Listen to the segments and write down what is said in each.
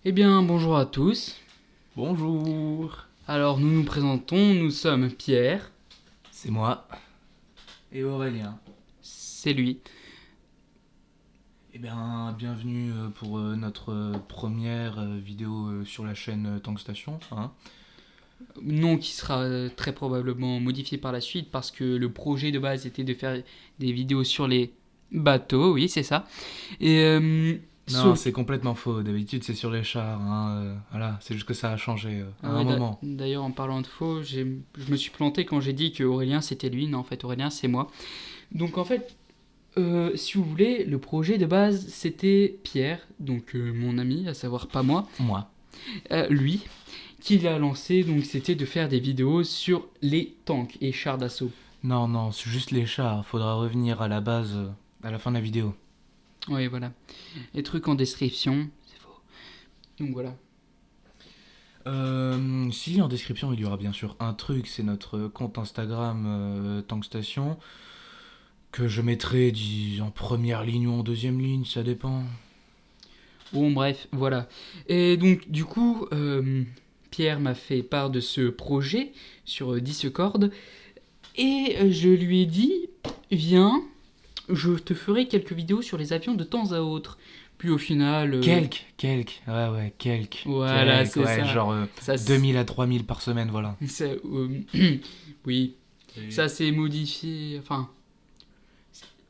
Eh bien, bonjour à tous. Bonjour, Alors, nous nous présentons, nous sommes Pierre, c'est moi et Aurélien. c'est lui. Eh bien, bienvenue pour notre première vidéo sur la chaîne Tankstation. Hein. Nom qui sera très probablement modifié par la suite parce que le projet de base était de faire des vidéos sur les bateaux, oui, c'est ça. Et Non, sauf. c'est complètement faux. D'habitude, c'est sur les chars. Hein, voilà, c'est juste que ça a changé à Ah un ouais, moment. d'ailleurs, en parlant de faux, je me suis planté quand j'ai dit que Aurélien c'était lui. Non, en fait, Aurélien c'est moi. Donc, en fait, si vous voulez, le projet de base c'était Pierre, donc mon ami, à savoir pas moi, Moi. lui, qu'il a lancé, donc c'était de faire des vidéos sur les tanks et chars d'assaut. Non, non, c'est juste les chars. Faudra revenir à la base à la fin de la vidéo. Oui, voilà. Les trucs en description, c'est faux. Donc voilà. Si, en description, il y aura bien sûr un truc. C'est notre compte Instagram Tankstation. Que je mettrai en première ligne ou en deuxième ligne, ça dépend. Bon, bref, voilà. Et donc, du coup, Pierre m'a fait part de ce projet sur Discord. Et je lui ai dit, viens, je te ferai quelques vidéos sur les avions de temps à autre. Puis au final, voilà, Quelques, c'est ouais, ça. genre Ça, 2000 à 3000 par semaine, voilà. ça oui, ça s'est modifié. Enfin,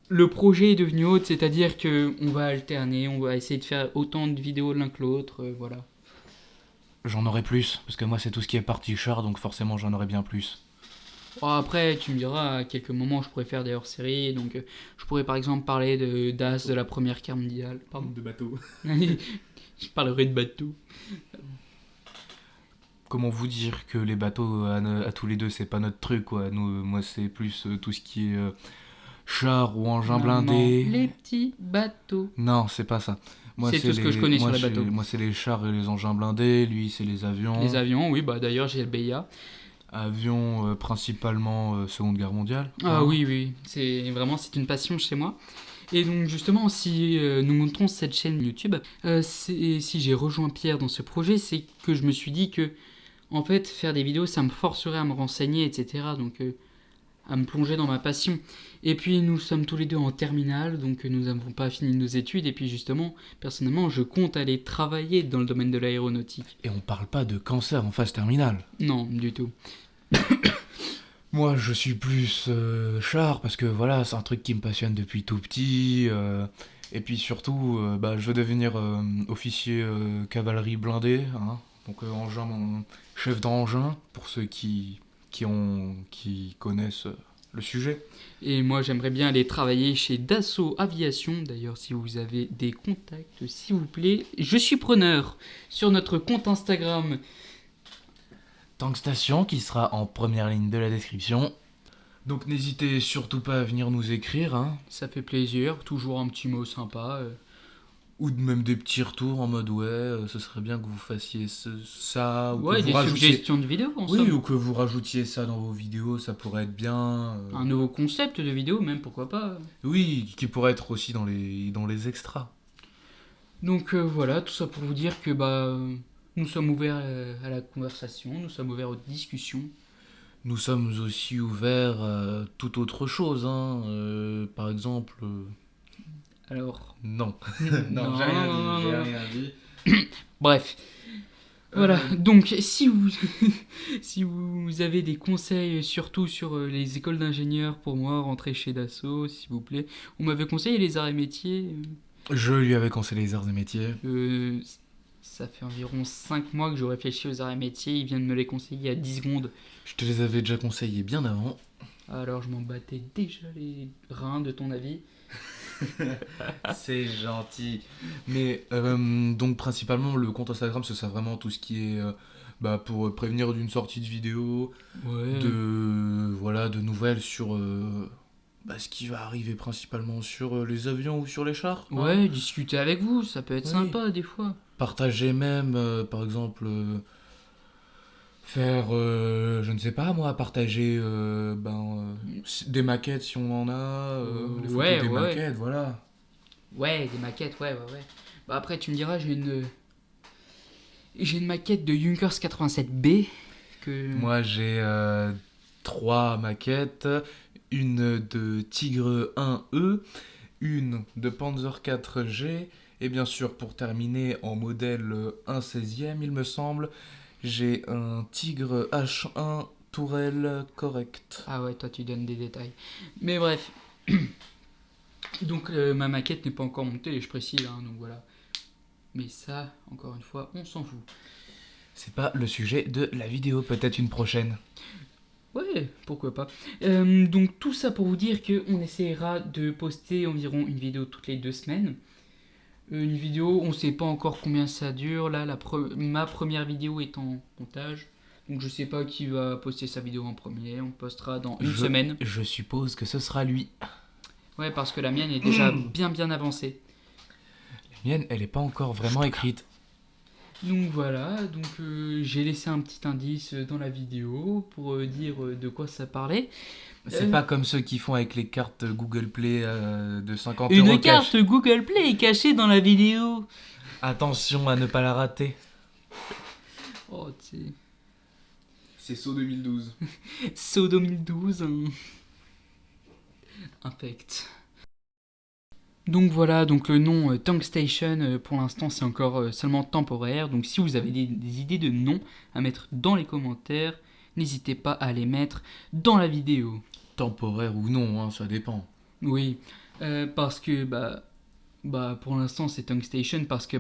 le projet est devenu autre, c'est-à-dire que on va alterner, on va essayer de faire autant de vidéos l'un que l'autre, voilà. J'en aurai plus, parce que moi c'est tout ce qui est partie char, donc forcément j'en aurai bien plus. Bon, après, tu me diras, à quelques moments, je pourrais faire des hors-séries, donc je pourrais par exemple parler de d'As de la Première Guerre mondiale. Pardon. De bateau. Je parlerai de bateaux. Comment vous dire que les bateaux à tous les deux c'est pas notre truc quoi. Nous, moi c'est plus tout ce qui est char ou engin Non, non, blindé. les petits bateaux. Non, c'est pas ça. C'est tout ce que je connais sur les bateaux. Moi c'est les chars et les engins blindés, lui c'est les Les avions. avions, oui, bah d'ailleurs j'ai le BIA. Avions principalement Seconde Guerre mondiale. Ah Hein. oui, oui, c'est une passion chez moi. Et donc justement, si nous montons cette chaîne YouTube, si j'ai rejoint Pierre dans ce projet, c'est que je me suis dit que, en fait, faire des vidéos, ça me forcerait à me renseigner, etc. Donc à me plonger dans ma passion. Et puis nous sommes tous les deux en terminale, donc nous n'avons pas fini nos études. Et puis justement, personnellement, je compte aller travailler dans le domaine de l'aéronautique. Et on parle pas de cancer en phase terminale. Non, du tout. Moi, je suis plus char parce que voilà, c'est un truc qui me passionne depuis tout petit. Et puis surtout, bah, je veux devenir officier cavalerie blindée. Hein. Donc chef d'engin pour ceux qui connaissent le sujet. Et moi, j'aimerais bien aller travailler chez Dassault Aviation. D'ailleurs, si vous avez des contacts, s'il vous plaît, je suis preneur. Sur notre compte Instagram. Tankstation qui sera en première ligne de la description. Donc n'hésitez surtout pas à venir nous écrire. Hein. Ça fait plaisir. Toujours un petit mot sympa. Ou même des petits retours en mode ouais, ce serait bien que vous fassiez ça, ou que Ouais, vous des rajoutiez. suggestions de vidéos, en Oui, somme. ou que vous rajoutiez ça dans vos vidéos, ça pourrait être bien. Un nouveau concept de vidéo, même, pourquoi pas. Oui, qui pourrait être aussi dans les extras. Donc voilà, tout ça pour vous dire que nous sommes ouverts à la conversation, nous sommes ouverts aux discussions. Nous sommes aussi ouverts à toute autre chose, hein. Par exemple. Alors, Non. non, J'ai rien non, dit, non, j'ai non. rien dit. Bref, voilà. Donc, si vous, si vous avez des conseils, surtout sur les écoles d'ingénieurs pour moi, rentrer chez Dassault, s'il vous plaît. On m'avait conseillé les arts et métiers. Je lui avais conseillé les arts et métiers. Ça fait environ 5 mois que je réfléchis aux arts et métiers. Il vient de me les conseiller il y a 10 secondes. Je te les avais déjà conseillés bien avant. Alors, je m'en battais déjà les reins de ton avis. C'est gentil. Mais donc principalement le compte Instagram ce sert vraiment tout ce qui est pour prévenir d'une sortie de vidéo, Ouais. de nouvelles sur ce qui va arriver principalement sur les avions ou sur les chars. Hein. Ouais, discuter avec vous, ça peut être Oui. sympa des fois. Partager même par exemple faire je ne sais pas moi partager des maquettes si on en a, les photos Ouais, des ouais. maquettes voilà. Ouais, des maquettes, ouais. Bah après, tu me diras, j'ai une. J'ai une maquette de Junkers 87B que... Moi, j'ai 3 maquettes. Une de Tigre 1E, une de Panzer 4G, et bien sûr, pour terminer, en modèle 1/16e, il me semble, j'ai un Tigre H1 tourelle correct. Ah ouais, toi tu donnes des détails. Mais bref. Donc ma maquette n'est pas encore montée, je précise, hein, donc voilà. Mais ça, encore une fois, on s'en fout. C'est pas le sujet de la vidéo, peut-être une prochaine. Ouais, pourquoi pas. Donc tout ça pour vous dire qu'on essaiera de poster environ une vidéo toutes les 2 semaines. Une vidéo, on sait pas encore combien ça dure. Là, ma première vidéo est en montage. Donc je sais pas qui va poster sa vidéo en premier. On postera dans une semaine. Je suppose que ce sera lui. Ouais, parce que la mienne est déjà bien avancée. La mienne, elle est pas encore vraiment écrite. Donc voilà, donc j'ai laissé un petit indice dans la vidéo pour dire de quoi ça parlait. C'est pas comme ceux qui font avec les cartes Google Play de 50 Une euros carte Google Play est cachée dans la vidéo. Attention à ne pas la rater. Oh, tu sais. C'est saut 2012. So 2012. Infect. Donc voilà, donc le nom Tank Station, pour l'instant c'est encore seulement temporaire. Donc si vous avez des idées de noms à mettre dans les commentaires, n'hésitez pas à les mettre dans la vidéo. Temporaire ou non, hein, ça dépend. Oui, parce que pour l'instant c'est Tank Station parce que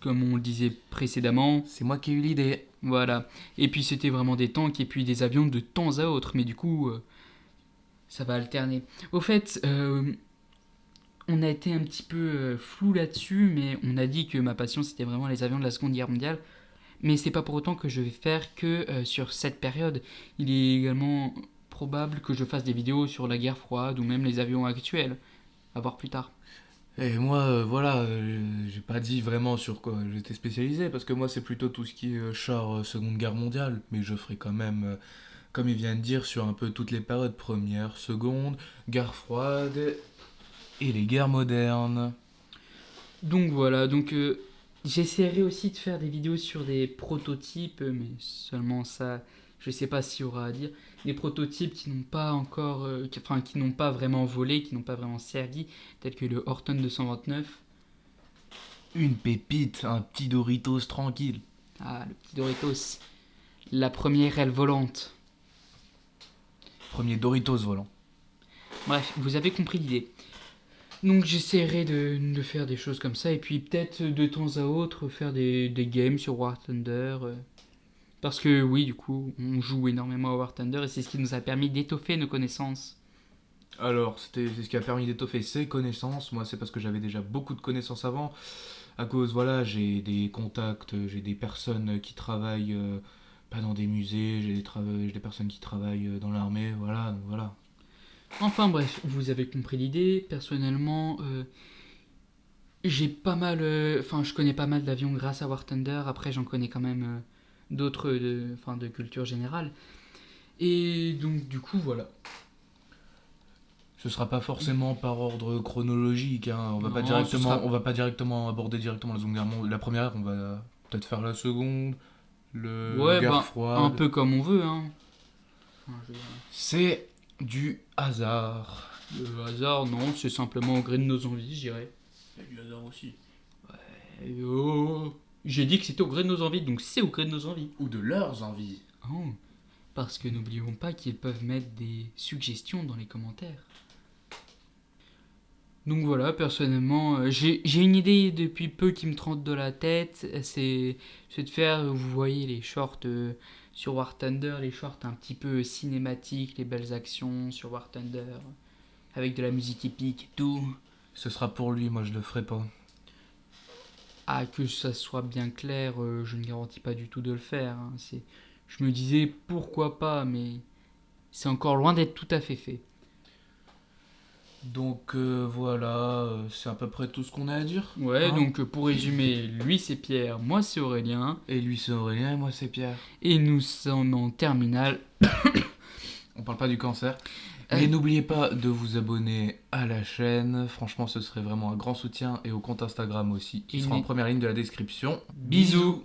comme on le disait précédemment, C'est moi qui ai eu l'idée. voilà. Et puis c'était vraiment des tanks et puis des avions de temps à autre, mais du coup ça va alterner. Au fait, on a été un petit peu flou là-dessus, mais on a dit que ma passion c'était vraiment les avions de la Seconde Guerre mondiale. Mais c'est pas pour autant que je vais faire que sur cette période. Il est également probable que je fasse des vidéos sur la guerre froide ou même les avions actuels. À voir plus tard. Et moi, voilà, j'ai pas dit vraiment sur quoi j'étais spécialisé, parce que moi c'est plutôt tout ce qui est char Seconde Guerre mondiale, mais je ferai quand même, comme il vient de dire, sur un peu toutes les périodes, première, seconde, guerre froide et les guerres modernes. Donc voilà, donc j'essaierai aussi de faire des vidéos sur des prototypes, mais seulement ça, je sais pas s'il y aura à dire. Des prototypes qui n'ont pas encore, qui n'ont pas vraiment volé, qui n'ont pas vraiment servi, tels que le Horton 229. Une pépite, un petit Doritos tranquille. Ah, le petit Doritos. La première aile volante. Premier Doritos volant. Bref, vous avez compris l'idée. Donc j'essaierai de faire des choses comme ça et puis peut-être de temps à autre faire des games sur War Thunder. Parce que oui, du coup, on joue énormément à War Thunder et c'est ce qui nous a permis d'étoffer nos connaissances. Alors, c'est ce qui a permis d'étoffer ses connaissances. Moi, c'est parce que j'avais déjà beaucoup de connaissances avant. À cause, voilà, j'ai des contacts, j'ai des personnes qui travaillent pas dans des musées, j'ai des personnes qui travaillent dans l'armée, voilà, donc voilà. Enfin bref, vous avez compris l'idée. Personnellement, j'ai pas mal... Enfin, je connais pas mal d'avions grâce à War Thunder. Après, j'en connais quand même d'autres de culture générale. Et donc, du coup, voilà. Ce sera pas forcément par ordre chronologique, hein. On va pas Non, directement, on va pas directement aborder directement la Seconde Guerre mondiale. La première, on va peut-être faire la seconde, Ouais, guerre un froide. peu comme on veut, hein. Enfin, je veux dire, C'est du hasard. le hasard, non, c'est simplement au gré de nos envies, je dirais. Il y a du hasard aussi. J'ai dit que c'était au gré de nos envies, donc c'est au gré de nos envies. Ou de leurs envies. Oh, parce que n'oublions pas qu'ils peuvent mettre des suggestions dans les commentaires. Donc voilà, personnellement, j'ai une idée depuis peu qui me trotte de la tête, c'est de faire, vous voyez, les shorts sur War Thunder, les shorts un petit peu cinématiques, les belles actions sur War Thunder, avec de la musique épique et tout. Ce sera pour lui, moi je le ferai pas. Ah, que ça soit bien clair, je ne garantis pas du tout de le faire. Hein. Je me disais pourquoi pas, mais c'est encore loin d'être tout à fait fait. Donc voilà, c'est à peu près tout ce qu'on a à dire. Ouais, hein. donc pour résumer, lui c'est Pierre, moi c'est Aurélien, Et lui c'est Aurélien et moi c'est Pierre. et nous sommes en terminale. On parle pas du cancer. Mais n'oubliez pas de vous abonner à la chaîne. Franchement, ce serait vraiment un grand soutien. Et au compte Instagram aussi, qui Et sera en né- première ligne de la description. Bisous.